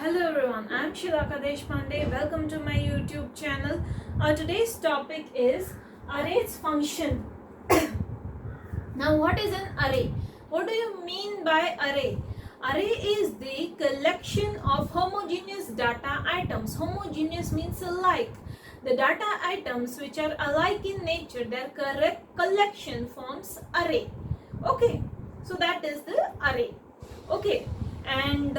Hello everyone, I'm Shilaka Deshpande. Welcome to my YouTube channel. Today's topic is array's function. Now, what is an array? What do you mean by array? Array is the collection of homogeneous data items. Homogeneous means alike. The data items which are alike in nature, their correct collection forms array. Okay, so that is the array. Okay, and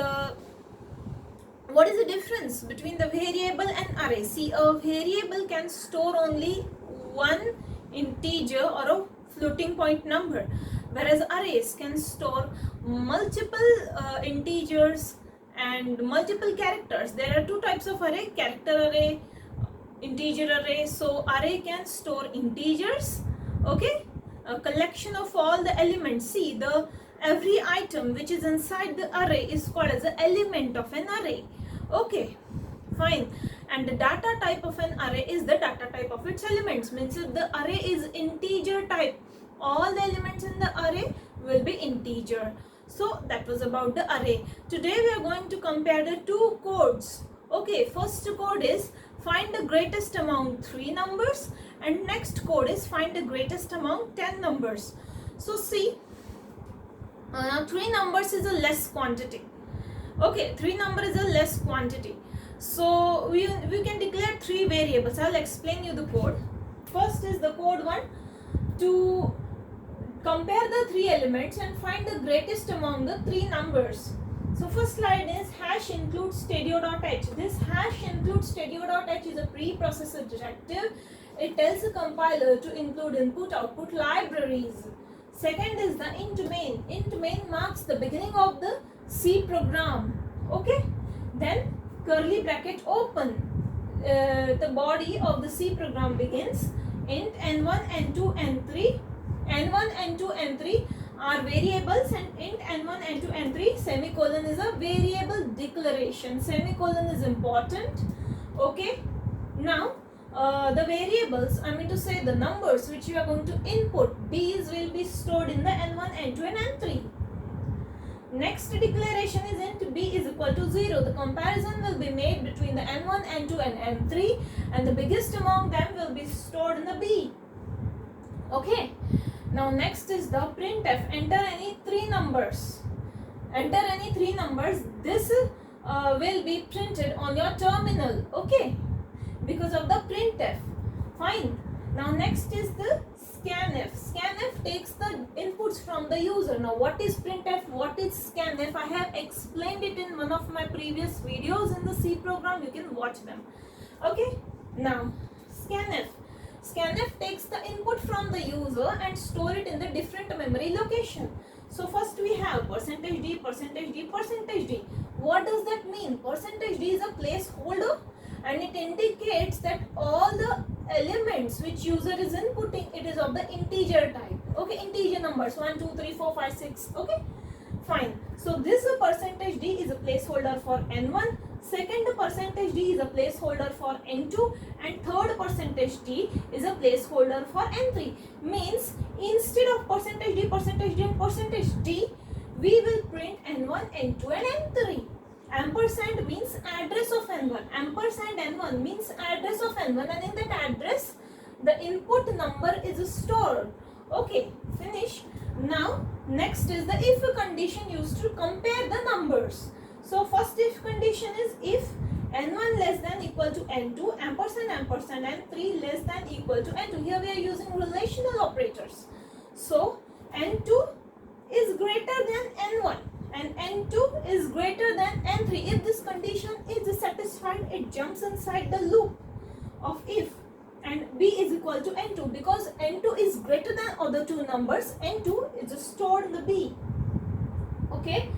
what is the difference between the variable and array? See, a variable can store only one integer or a floating point number, whereas arrays can store multiple integers and multiple characters. There are two types of array: character array, integer array. So array can store integers, okay, a collection of all the elements. See, the every item which is inside the array is called as an element of an array. Okay, fine. And the data type of an array is the data type of its elements. Means if the array is integer type, all the elements in the array will be integer. So that was about the array. Today we are going to compare the two codes. Okay, first code is find the greatest among 3 numbers, and next code is find the greatest among 10 numbers. So see, 3 numbers is a less quantity. Okay, 3 number is a less quantity. So we can declare 3 variables. I'll explain you the code. First is the code 1 to compare the 3 elements and find the greatest among the 3 numbers. So first line is hash include stadio.h. This hash include stadio.h is a preprocessor directive. It tells the compiler to include input-output libraries. Second is the int main. Int main marks the beginning of the C program. Okay. Then curly bracket open. The body of the C program begins. Int n1, n2, n3. n1, n2, n3 are variables, and int n1, n2, n3 semicolon is a variable declaration. Semicolon is important. Okay. Now the variables, I mean to say the numbers which you are going to input, these will be stored in the n1, n2 and n3. Next declaration is int b is equal to 0. The comparison will be made between the n1, n2 and n3, and the biggest among them will be stored in the b. Okay. Now next is the printf. Enter any 3 numbers. Enter any 3 numbers. This will be printed on your terminal. Okay. Because of the printf. Fine. Now next is the scanf. Scanf takes the inputs from the user. Now what is printf? What is scanf? I have explained it in one of my previous videos in the C program. You can watch them. Okay. Now scanf. Scanf takes the input from the user and store it in the different memory location. So first we have %d, %d, %d. What does that mean? %d is a placeholder, and it indicates that all the elements which user is inputting, it is of the integer type. Okay, integer numbers 1, 2, 3, 4, 5, 6. Okay, fine. So this %d is a placeholder for n1. Second %d is a placeholder for n2, and third %d is a placeholder for n3. Means instead of %d, %d and %d, we will print n1, n2 and n3. Ampersand means address of n1. Ampersand n1 means address of n1, and in that address the input number is stored. Okay, finish. Now next is the if condition used to compare the numbers. So first if condition is if n1 less than equal to n2, ampersand ampersand, n3 less than equal to n2. Here we are using relational operators. So n2 is greater than n1 and n2 is greater than n3. If this condition is satisfied, it jumps inside the loop of if, and b is equal to n2. Because n2 is greater than other two numbers, n2 is stored in the b. Okay.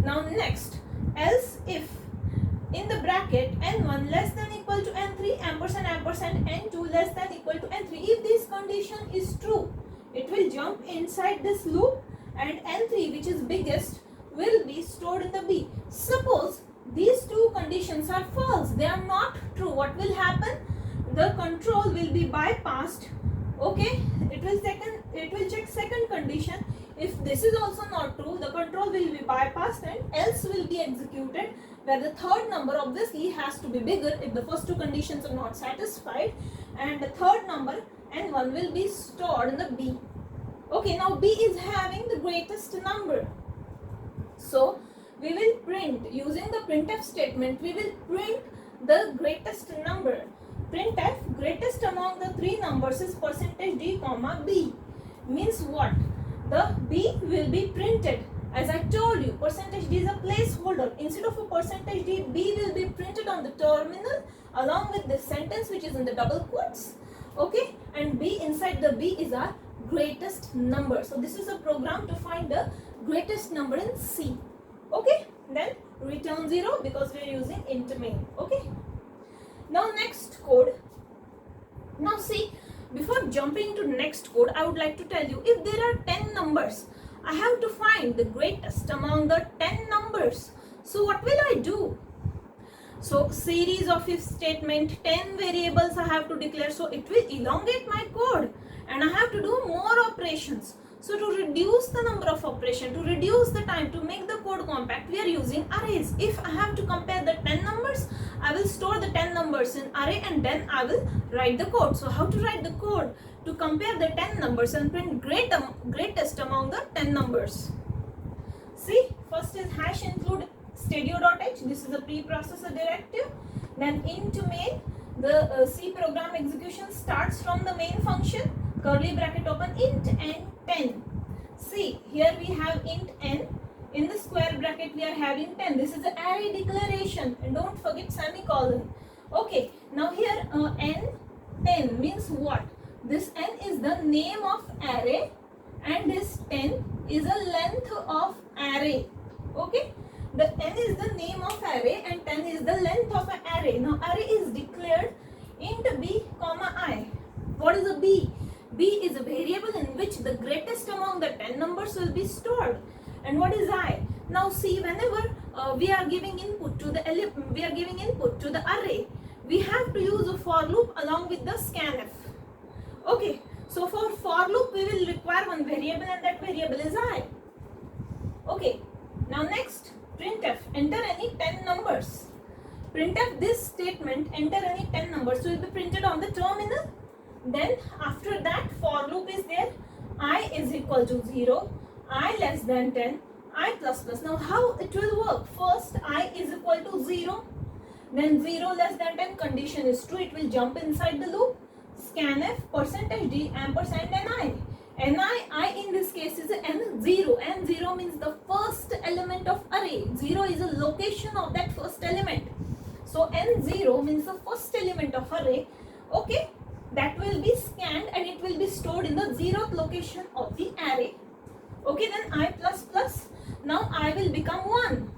Now next, else if in the bracket n1 less than equal to n3, ampersand ampersand, n2 less than equal to n3. If this condition is true, it will jump inside this loop, and n3, which is biggest, will be stored in the b. Suppose these two conditions are false, they are not true, what will happen? The control will be bypassed. Okay, it will check second condition. If this is also not true, the control will be bypassed and else will be executed where the third number obviously has to be bigger if the first two conditions are not satisfied, and the third number n1 will be stored in the B. Okay, now B is having the greatest number. So we will print, using the printf statement, we will print the greatest number. Printf greatest among the three numbers is %d comma B. Means what? The B will be printed. As I told you, %d is a placeholder. Instead of a %d, B will be printed on the terminal along with this sentence which is in the double quotes. Okay, and B, inside the B is our greatest number. So this is a program to find the greatest number in C. Okay, then return 0 because we are using int main. Okay, now next code. Now see, before jumping to next code, I would like to tell you, if there are 10 numbers, I have to find the greatest among the 10 numbers. So what will I do? So series of if statement, 10 variables I have to declare, so it will elongate my code and I have to do more operations. So to reduce the number of operations, to reduce the time, to make the code compact, we are using arrays. If I have to compare the 10 numbers, I will store the 10 numbers in array and then I will write the code. So how to write the code? To compare the 10 numbers and print greatest among the 10 numbers. See, first is hash include stadio.h. This is a preprocessor directive. Then int main, the C program execution starts from the main function, curly bracket open, int n 10. See, here we have int n. In the square bracket we are having 10. This is the array declaration and don't forget semicolon. Okay, now here n 10 means what? This n is the name of array and this 10 is a length of array. Okay, the n is the name of array and 10 is the length of an array. Now array is declared int b comma I. What is a b? B is a variable in which the greatest among the 10 numbers will be stored. And what is I? Now see, whenever we are giving input to the array, we have to use a for loop along with the scanf. Okay, so for loop we will require one variable and that variable is I. Okay, now next, printf, enter any 10 numbers. Printf this statement, enter any 10 numbers, will be printed on the terminal. Then after that for loop is there, I is equal to 0, I less than 10, I plus plus. Now how it will work? First I is equal to 0, then 0 less than 10 condition is true, it will jump inside the loop. Scanf %d ampersand ni. I in this case is n0. N0 means the first element of array. 0 is a location of that first element. So n0 means the first element of array. Okay, that will be scanned and it will be stored in the 0th location of the array. Okay, then I plus plus. Now I will become 1.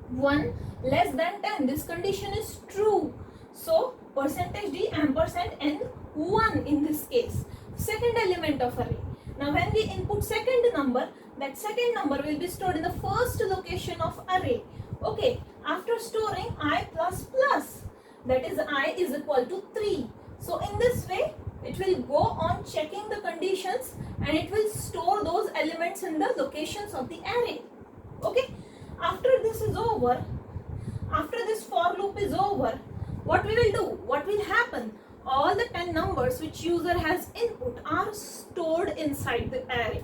1 less than 10. This condition is true. So %d ampersand n1 in this case. Second element of array. Now when we input second number, that second number will be stored in the first location of array. Okay, after storing I plus plus, that is I is equal to 3. So in this way, it will go on checking the conditions and it will store those elements in the locations of the array. Okay, after this is over, after this for loop is over, what we will do? What will happen? All the 10 numbers which user has input are stored inside the array.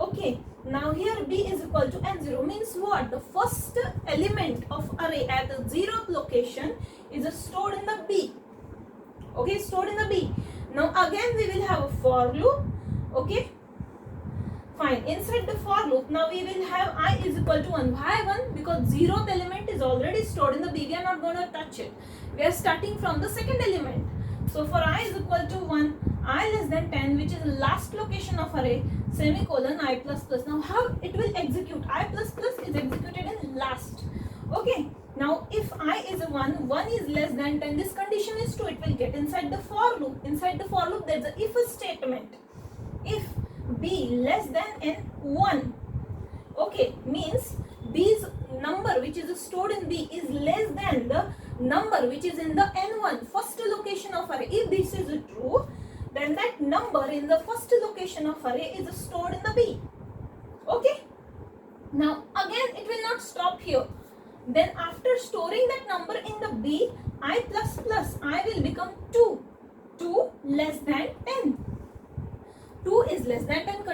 Okay, now here b is equal to n0 means what? The first element of array at the 0th location is stored in the b. Okay, stored in the b. Now again we will have a for loop. Okay, fine. Inside the for loop, now we will have I is equal to 1. Why 1? Because 0th element is already stored in the b. We are not going to touch it. We are starting from the second element. So for I is equal to 1, I less than 10, which is the last location of array, semicolon I plus plus. Now how it will execute? I plus plus is executed in last. Okay, now if I is a 1, 1 is less than 10, this condition is true, it will get inside the for loop. Inside the for loop there is a if statement. If b less than n1, okay, means b's number which is stored in b is less than the number which is in the n1, first location of array. If this is true, then that number in the first location of array is stored in the b. Okay, now again it will not stop here. Then after storing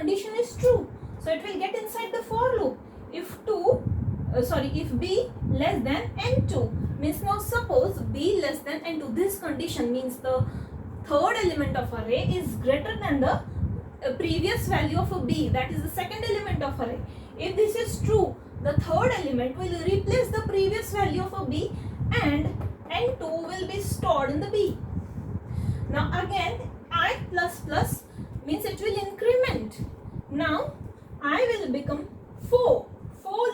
condition is true, so it will get inside the for loop. If b less than n2, means now suppose b less than n2, this condition means the third element of array is greater than the previous value of a b, that is the second element of array. If this is true, the third element will replace the previous value of a b and n2 will be stored in the b. Now again I plus plus means it will increment. Now I will become 4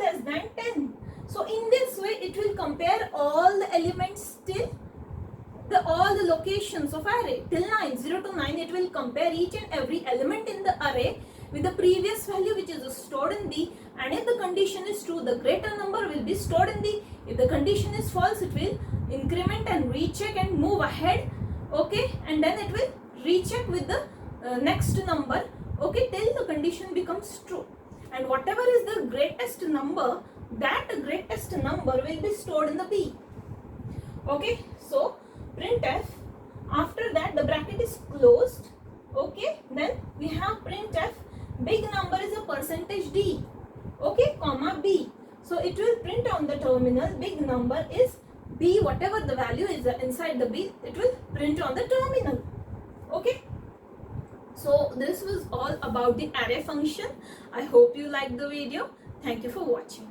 less than 10. So in this way it will compare all the elements till all the locations of array till 9, 0 to 9. It will compare each and every element in the array with the previous value which is stored in B, and if the condition is true, the greater number will be stored in B. If the condition is false, it will increment and recheck and move ahead, okay, and then it will recheck with the next number, okay, till the condition becomes true. And whatever is the greatest number, that greatest number will be stored in the B. Okay, so printf, after that the bracket is closed, okay, then we have printf big number is a percentage d, okay, comma b. So it will print on the terminal big number is b, whatever the value is inside the b, it will print on the terminal, okay. So this was all about the array function. I hope you liked the video. Thank you for watching.